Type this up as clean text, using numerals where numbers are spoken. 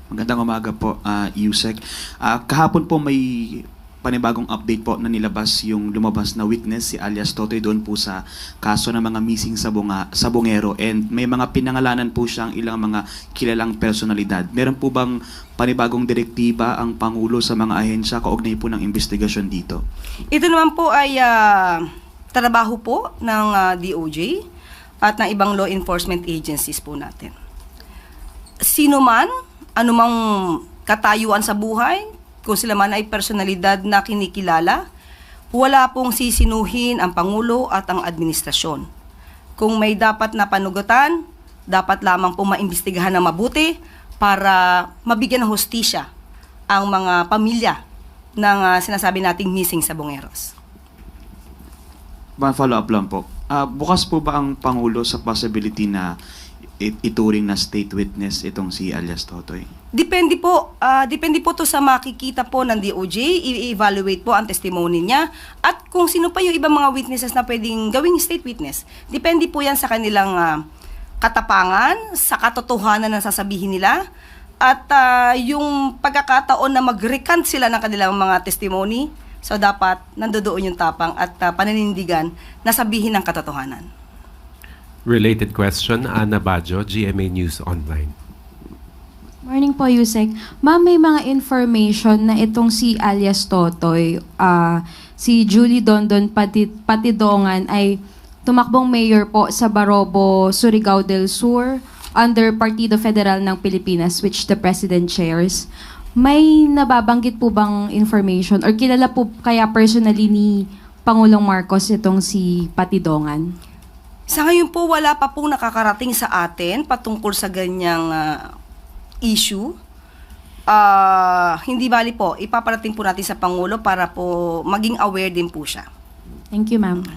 Magandang umaga po, Yusek. Kahapon po may panibagong update po na nilabas yung lumabas na witness si alias Totoy doon po sa kaso ng mga missing sa Bungero, and may mga pinangalanan po siyang ilang mga kilalang personalidad. Meron po bang panibagong direktiba ang Pangulo sa mga ahensya kaugnay po ng investigasyon dito? Ito naman po ay trabaho po ng DOJ at ng ibang law enforcement agencies po natin. Sino man, anumang katayuan sa buhay, kung sila man ay personalidad na kinikilala, wala pong sisinuhin ang Pangulo at ang administrasyon. Kung may dapat na panugutan, dapat lamang pong maimbestigahan ng mabuti para mabigyan ng hustisya ang mga pamilya ng sinasabi nating missing sa Bungeros. Follow-up lang po. Bukas po ba ang Pangulo sa possibility na ituring na state witness itong si alias Totoy? Depende po to sa makikita po ng DOJ, i-evaluate po ang testimony niya at kung sino pa yung ibang mga witnesses na pwedeng gawing state witness. Depende po yan sa kanilang katapangan, sa katotohanan na sasabihin nila at yung pagkakataon na mag-recant sila ng kanilang mga testimony. So dapat nandoon yung tapang at paninindigan na sabihin ng katotohanan. Related question, Ana Bajo, GMA News Online. Morning po, Yusek. Ma'am, may mga information na itong si alias Totoy, si Julie Dondon Patidongan ay tumakbong mayor po sa Barobo, Surigao del Sur under Partido Federal ng Pilipinas, which the President chairs. May nababanggit po bang information or kilala po kaya personally ni Pangulong Marcos itong si Patidongan? Sa ngayon po, wala pa pong nakakarating sa atin patungkol sa ganyang issue. Hindi bali po, ipaparating po natin sa Pangulo para po maging aware din po siya. Thank you, ma'am.